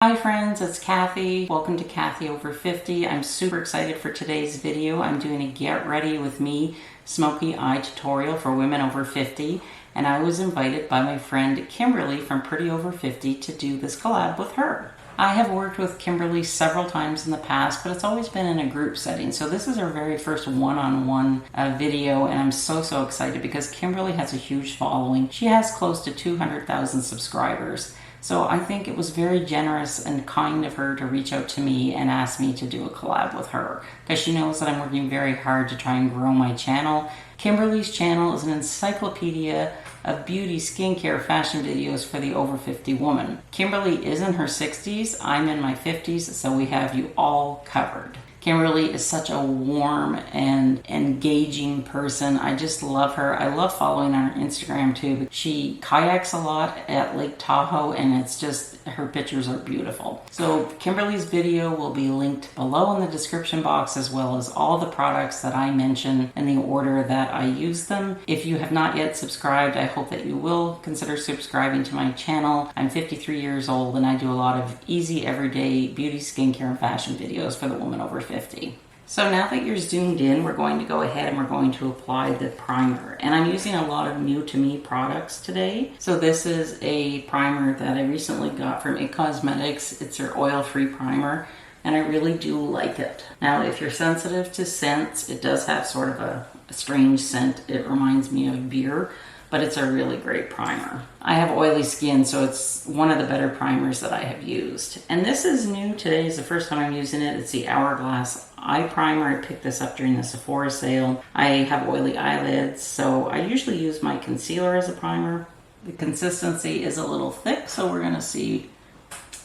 Hi friends, it's Kathy. Welcome to Kathy Over 50. I'm super excited for today's video. I'm doing a get ready with me Smokey Eye tutorial for women over 50, and I was invited by my friend Kimberly from Pretty Over 50 to do this collab with her. I have worked with Kimberly several times in the past, but it's always been in a group setting. So this is our very first one-on-one video, and I'm so excited because Kimberly has a huge following. She has close to 200,000 subscribers. So I think it was very generous and kind of her to reach out to me and ask me to do a collab with her, because she knows that I'm working very hard to try and grow my channel. Kimberly's channel is an encyclopedia of beauty, skincare, fashion videos for the over 50 woman. Kimberly is in her 60s, I'm in my 50s, so we have you all covered. Kimberly is such a warm and engaging person. I just love her. I love following on her Instagram too. She kayaks a lot at Lake Tahoe, and it's just, her pictures are beautiful. So Kimberly's video will be linked below in the description box, as well as all the products that I mention in the order that I use them. If you have not yet subscribed, I hope that you will consider subscribing to my channel. I'm 53 years old and I do a lot of easy everyday beauty, skincare, and fashion videos for the woman over 50. So now that you're zoomed in, we're going to go ahead and we're going to apply the primer. And I'm using a lot of new to me products today. So this is a primer that I recently got from IT Cosmetics. It's their oil-free primer, and I really do like it. Now, if you're sensitive to scents, it does have sort of a strange scent. It reminds me of beer, but it's a really great primer. I have oily skin, so it's one of the better primers that I have used. And this is new today, is the first time I'm using it. It's the Hourglass eye primer. I picked this up during the Sephora sale. I have oily eyelids, so I usually use my concealer as a primer. The consistency is a little thick, so we're gonna see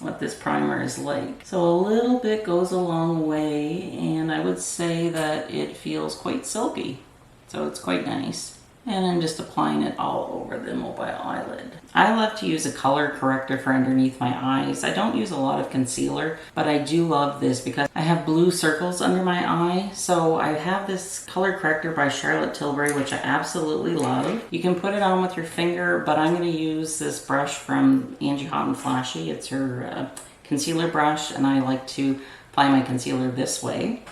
what this primer is like. So a little bit goes a long way, and I would say that it feels quite silky. So it's quite nice. And I'm just applying it all over the mobile eyelid. I love to use a color corrector for underneath my eyes. I don't use a lot of concealer, but I do love this because I have blue circles under my eye. So I have this color corrector by Charlotte Tilbury, which I absolutely love. You can put it on with your finger, but I'm going to use this brush from Angie Hot and Flashy. It's her concealer brush, and I like to apply my concealer this way.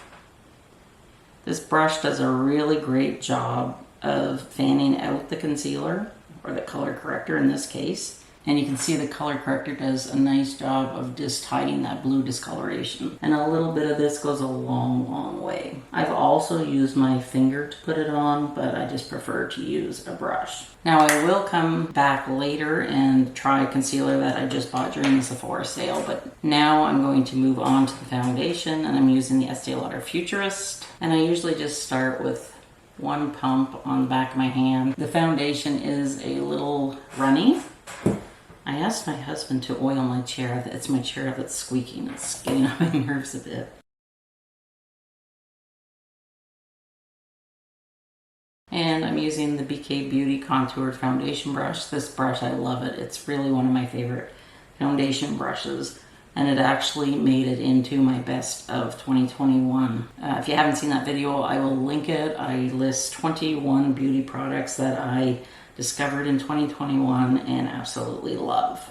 This brush does a really great job of fanning out the concealer, or the color corrector in this case. And you can see the color corrector does a nice job of just hiding that blue discoloration. And a little bit of this goes a long way. I've also used my finger to put it on, but I just prefer to use a brush. Now I will come back later and try concealer that I just bought during the Sephora sale, but now I'm going to move on to the foundation, and I'm using the Estee Lauder Futurist. And I usually just start with one pump on the back of my hand. The foundation is a little runny. I asked my husband to oil my chair. It's my chair that's squeaking. It's getting on my nerves a bit. And I'm using the BK Beauty Contoured Foundation Brush. This brush, I love it. It's really one of my favorite foundation brushes. And it actually made it into my best of 2021. If you haven't seen that video, I will link it. I list 21 beauty products that I discovered in 2021 and absolutely love.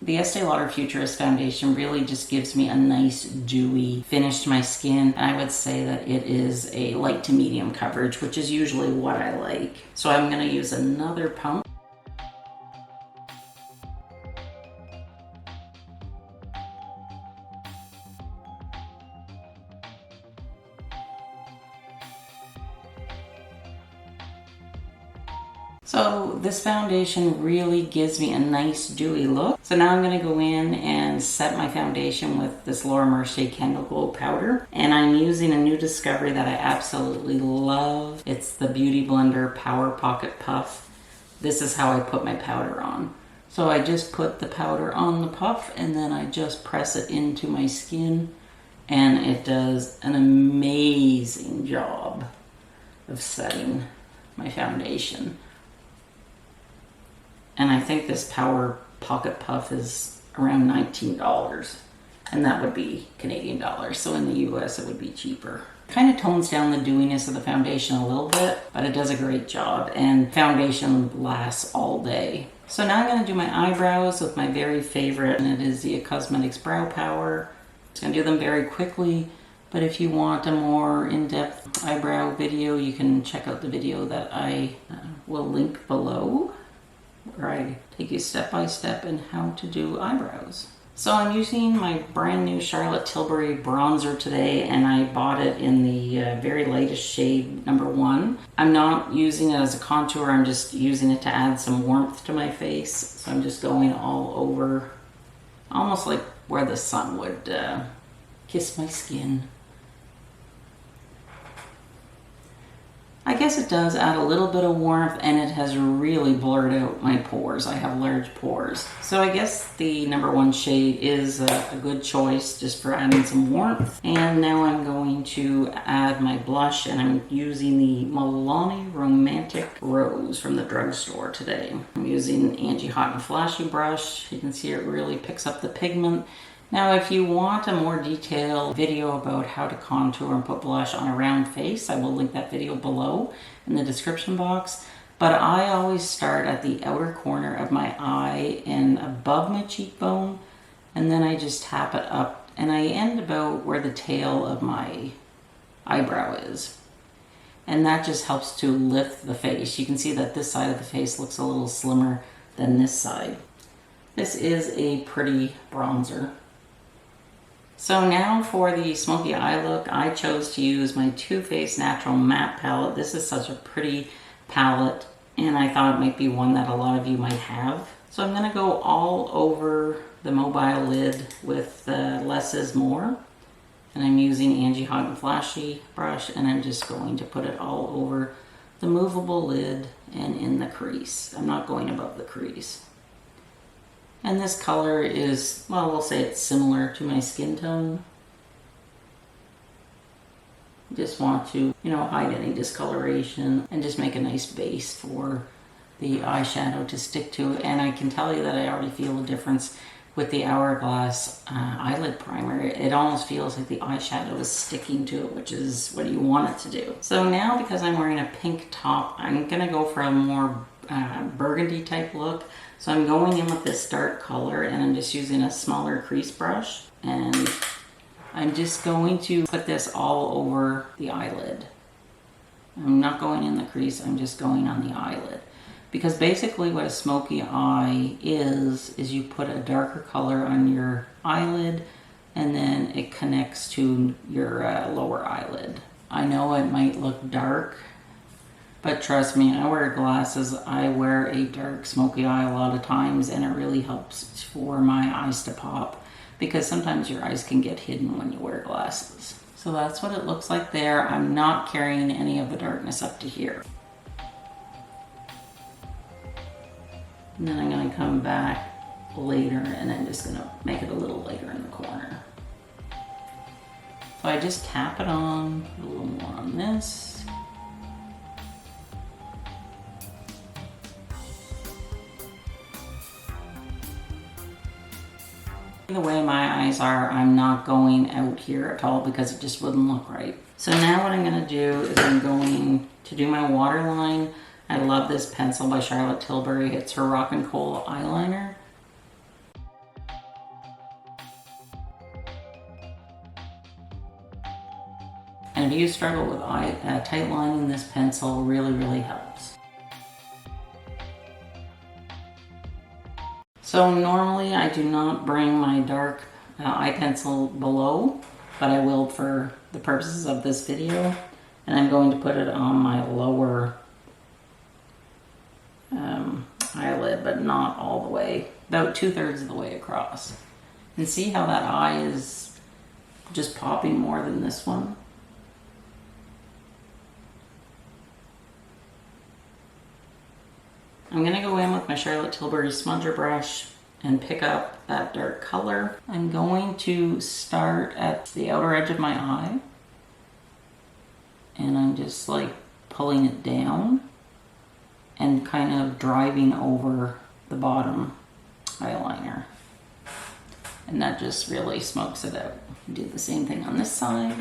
The Estee Lauder Futurist Foundation really just gives me a nice dewy finish to my skin. And I would say that it is a light to medium coverage, which is usually what I like. So I'm gonna use another pump. So this foundation really gives me a nice dewy look. So now I'm going to go in and set my foundation with this Laura Mercier Candleglow powder. And I'm using a new discovery that I absolutely love. It's the Beautyblender Power Pocket Puff. This is how I put my powder on. So I just put the powder on the puff, and then I just press it into my skin, and it does an amazing job of setting my foundation. And I think this Power Pocket Puff is around $19, and that would be Canadian dollars. So in the US it would be cheaper. Kind of tones down the dewiness of the foundation a little bit, but it does a great job, and foundation lasts all day. So now I'm going to do my eyebrows with my very favorite, and it is the Cosmetics Brow Power. It's going to do them very quickly, but if you want a more in-depth eyebrow video, you can check out the video that I will link below, where I take you step by step in how to do eyebrows. So I'm using my brand new Charlotte Tilbury bronzer today, and I bought it in the very lightest shade, number 1. I'm not using it as a contour, I'm just using it to add some warmth to my face. So I'm just going all over, almost like where the sun would kiss my skin. I guess it does add a little bit of warmth, and it has really blurred out my pores. I have large pores. So I guess the number 1 shade is a good choice just for adding some warmth. And now I'm going to add my blush, and I'm using the Milani Romantic Rose from the drugstore today. I'm using Angie Hot and Flashy brush. You can see it really picks up the pigment. Now, if you want a more detailed video about how to contour and put blush on a round face, I will link that video below in the description box. But I always start at the outer corner of my eye and above my cheekbone, and then I just tap it up, and I end about where the tail of my eyebrow is. And that just helps to lift the face. You can see that this side of the face looks a little slimmer than this side. This is a pretty bronzer. So now for the smoky eye look, I chose to use my Too Faced Natural Matte Palette. This is such a pretty palette, and I thought it might be one that a lot of you might have. So I'm going to go all over the mobile lid with less is more. And I'm using Angie Hot and Flashy brush, and I'm just going to put it all over the movable lid and in the crease. I'm not going above the crease. And this color is, well, we'll say it's similar to my skin tone. Just want to, hide any discoloration and just make a nice base for the eyeshadow to stick to. And I can tell you that I already feel a difference with the Hourglass Eyelid Primer. It almost feels like the eyeshadow is sticking to it, which is what you want it to do. So now, because I'm wearing a pink top, I'm going to go for a more burgundy type look. So I'm going in with this dark color, and I'm just using a smaller crease brush, and I'm just going to put this all over the eyelid. I'm not going in the crease, I'm just going on the eyelid. Because basically what a smoky eye is you put a darker color on your eyelid, and then it connects to your lower eyelid. I know it might look dark, but trust me, I wear glasses. I wear a dark smoky eye a lot of times, and it really helps for my eyes to pop, because sometimes your eyes can get hidden when you wear glasses. So that's what it looks like there. I'm not carrying any of the darkness up to here. And then I'm going to come back later, and I'm just going to make it a little lighter in the corner. So I just tap it on, a little more on this. The way my eyes are, I'm not going out here at all because it just wouldn't look right. So now what I'm going to do is I'm going to do my waterline. I love this pencil by Charlotte Tilbury. It's her Rock and Kohl eyeliner. And if you struggle with tight lining, this pencil really helps. So normally I do not bring my dark eye pencil below, but I will for the purposes of this video. And I'm going to put it on my lower eyelid, but not all the way, about 2/3 of the way across. And see how that eye is just popping more than this one? I'm going to go in with my Charlotte Tilbury Smudger brush and pick up that dark color. I'm going to start at the outer edge of my eye, and I'm just like pulling it down and kind of driving over the bottom eyeliner. And that just really smokes it out. Do the same thing on this side.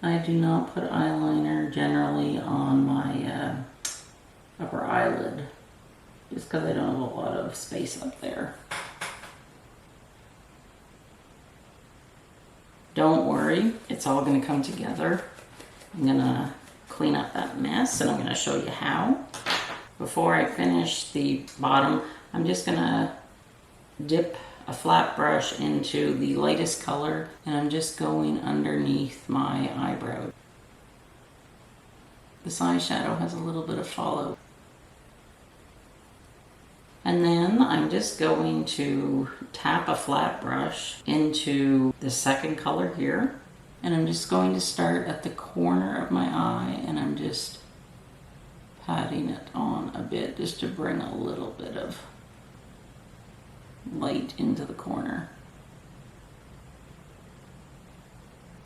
I do not put eyeliner generally on my upper eyelid, just because I don't have a lot of space up there. Don't worry, it's all going to come together. I'm going to clean up that mess, and I'm going to show you how. Before I finish the bottom, I'm just going to dip a flat brush into the lightest color, and I'm just going underneath my eyebrow. This eyeshadow has a little bit of fallout. And then I'm just going to tap a flat brush into the second color here, and I'm just going to start at the corner of my eye, and I'm just patting it on a bit just to bring a little bit of light into the corner.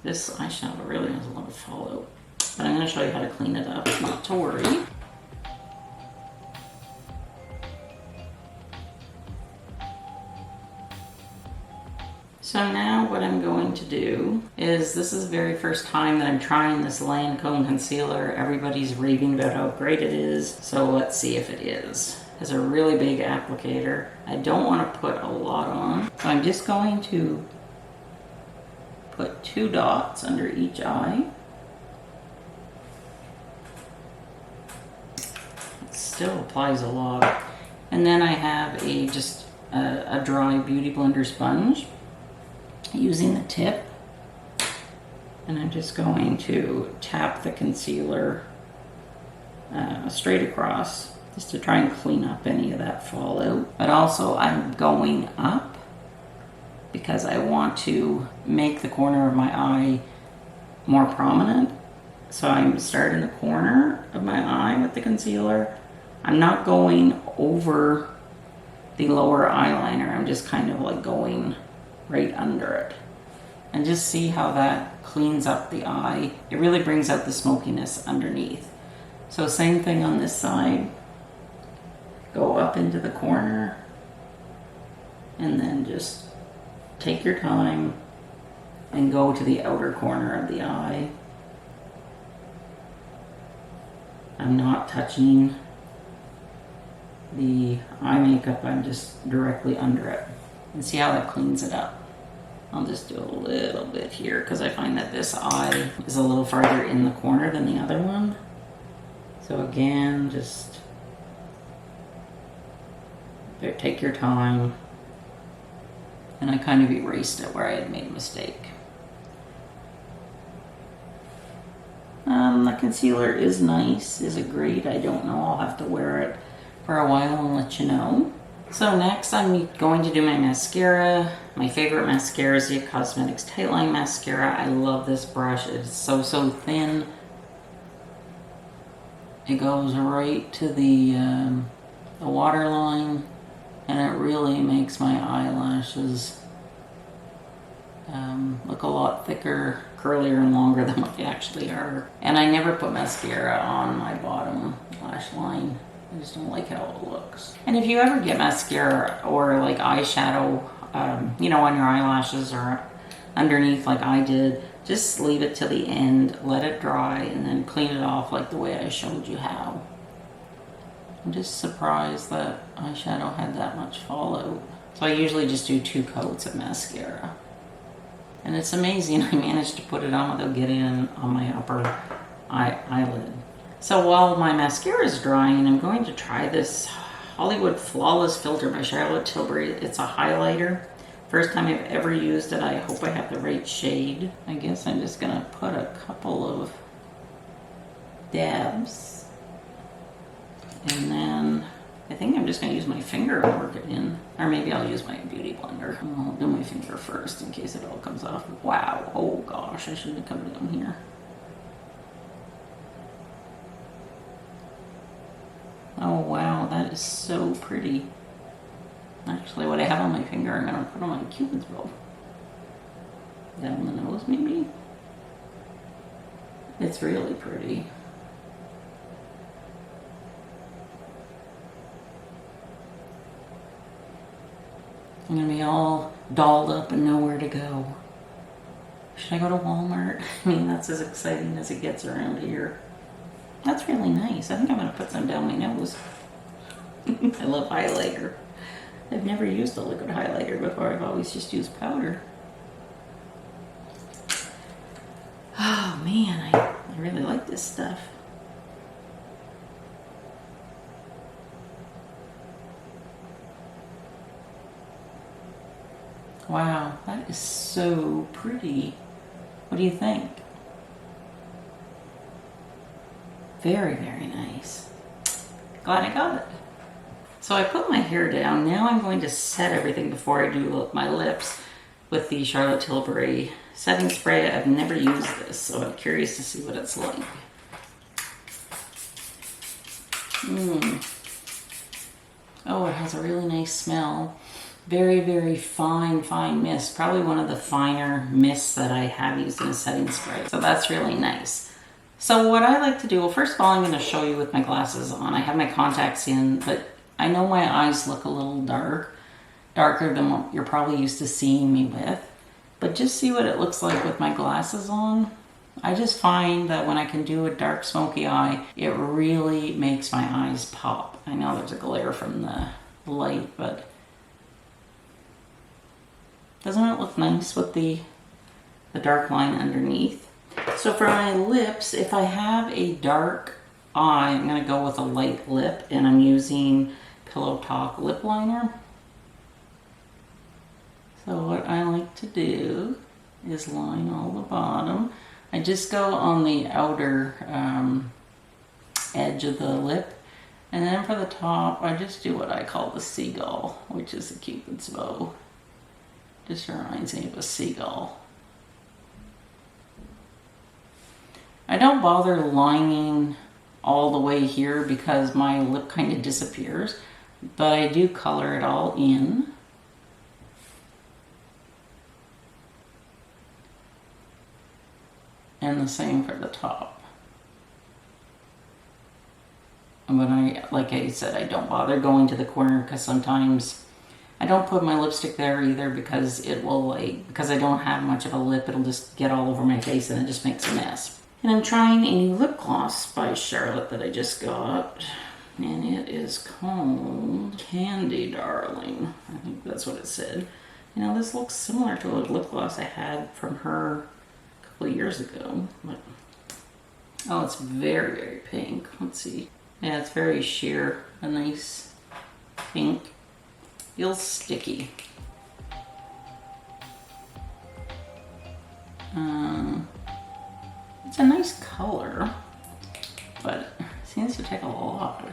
This eyeshadow really has a lot of fallout, but I'm going to show you how to clean it up, not to worry. So now what I'm going to do is, this is the very first time that I'm trying this Lancome Concealer. Everybody's raving about how great it is, so let's see if it is. It's a really big applicator. I don't want to put a lot on, so I'm just going to put 2 dots under each eye. It still applies a lot. And then I have just a dry Beautyblender Sponge, using the tip, and I'm just going to tap the concealer straight across, just to try and clean up any of that fallout. But also I'm going up because I want to make the corner of my eye more prominent. So I'm starting the corner of my eye with the concealer. I'm not going over the lower eyeliner, I'm just kind of like going right under it, and just see how that cleans up the eye. It really brings out the smokiness underneath. So same thing on this side, go up into the corner, and then just take your time and go to the outer corner of the eye. I'm not touching the eye makeup, I'm just directly under it. And see how that cleans it up. I'll just do a little bit here because I find that this eye is a little farther in the corner than the other one. So again, just take your time. And I kind of erased it where I had made a mistake. The concealer is nice. Is it great? I don't know. I'll have to wear it for a while and let you know. So next I'm going to do my mascara. My favorite mascara is the Cosmetics Tightline Mascara. I love this brush. It's so thin. It goes right to the waterline, and it really makes my eyelashes look a lot thicker, curlier, and longer than what they actually are. And I never put mascara on my bottom lash line. I just don't like how it looks. And if you ever get mascara or like eyeshadow, you know, on your eyelashes or underneath like I did, just leave it till the end, let it dry, and then clean it off like the way I showed you how. I'm just surprised that eyeshadow had that much fallout. So I usually just do 2 coats of mascara. And it's amazing I managed to put it on without getting it on my upper eyelid. So while my mascara is drying, I'm going to try this Hollywood Flawless Filter by Charlotte Tilbury. It's a highlighter. First time I've ever used it. I hope I have the right shade. I guess I'm just gonna put a couple of dabs. And then I think I'm just gonna use my finger and work it in. Or maybe I'll use my beauty blender. I'll do my finger first in case it all comes off. Wow, oh gosh, I shouldn't have come down here. Oh wow, that is so pretty. Actually, what I have on my finger, I'm going to put on my Cupid's bow. Down the nose, maybe? It's really pretty. I'm going to be all dolled up and nowhere to go. Should I go to Walmart? I mean, that's as exciting as it gets around here. That's really nice. I think I'm going to put some down my nose. I love highlighter. I've never used a liquid highlighter before. I've always just used powder. Oh man, I really like this stuff. Wow, that is so pretty. What do you think? Very, very nice. Glad I got it. So I put my hair down. Now I'm going to set everything before I do my lips with the Charlotte Tilbury setting spray. I've never used this, so I'm curious to see what it's like. Oh, it has a really nice smell. Very, very fine, fine mist. Probably one of the finer mists that I have used in a setting spray. So that's really nice. So what I like to do, well, first of all, I'm going to show you with my glasses on. I have my contacts in, but I know my eyes look a little darker than what you're probably used to seeing me with. But just see what it looks like with my glasses on. I just find that when I can do a dark smoky eye, it really makes my eyes pop. I know there's a glare from the light, but doesn't it look nice with the dark line underneath? So for my lips, if I have a dark eye, I'm going to go with a light lip, and I'm using Pillow Talk lip liner. So what I like to do is line all the bottom. I just go on the outer edge of the lip, and then for the top I just do what I call the seagull, which is the Cupid's bow. Just reminds me of a seagull. I don't bother lining all the way here because my lip kind of disappears, but I do color it all in. And the same for the top. And when like I said, I don't bother going to the corner because sometimes I don't put my lipstick there either because it will, because I don't have much of a lip, it'll just get all over my face and it just makes a mess. And I'm trying a new lip gloss by Charlotte that I just got. And it is called Candy Darling. I think that's what it said. You know, this looks similar to a lip gloss I had from her a couple of years ago. But, oh, it's very, very pink. Let's see. Yeah, it's very sheer. A nice pink. Feels sticky. It's a nice color, but it seems to take a lot.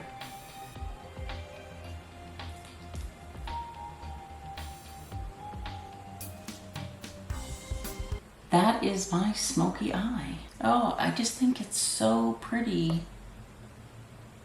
That is my smoky eye. Oh, I just think it's so pretty.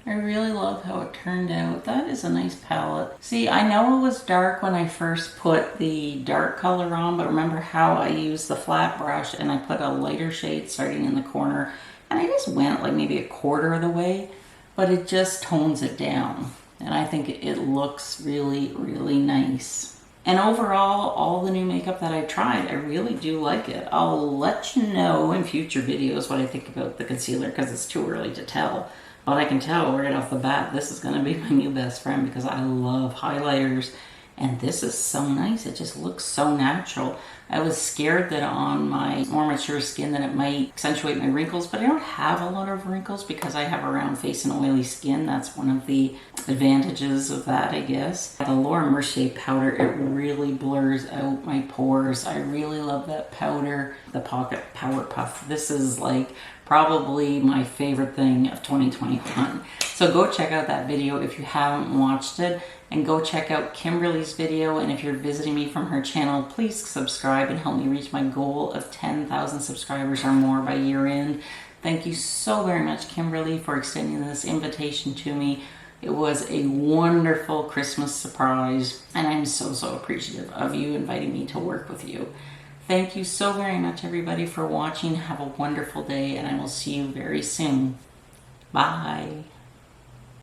I really love how it turned out. That is a nice palette. See, I know it was dark when I first put the dark color on, but remember how I used the flat brush and I put a lighter shade starting in the corner, and I just went like maybe a quarter of the way, but it just tones it down. And I think it looks really, really nice. And overall, all the new makeup that I tried, I really do like it. I'll let you know in future videos what I think about the concealer because it's too early to tell. But I can tell right off the bat, this is going to be my new best friend because I love highlighters. And this is so nice. It just looks so natural. I was scared that on my more mature skin that it might accentuate my wrinkles, but I don't have a lot of wrinkles because I have a round face and oily skin. That's one of the advantages of that, I guess. The Laura Mercier powder, it really blurs out my pores. I really love that powder. The Pocket Power Puff. This is like probably my favorite thing of 2021. So go check out that video if you haven't watched it, and go check out Kimberly's video. And if you're visiting me from her channel, please subscribe and help me reach my goal of 10,000 subscribers or more by year end. Thank you so very much, Kimberly, for extending this invitation to me. It was a wonderful Christmas surprise, and I'm so, so appreciative of you inviting me to work with you. Thank you so very much, everybody, for watching. Have a wonderful day, and I will see you very soon. Bye.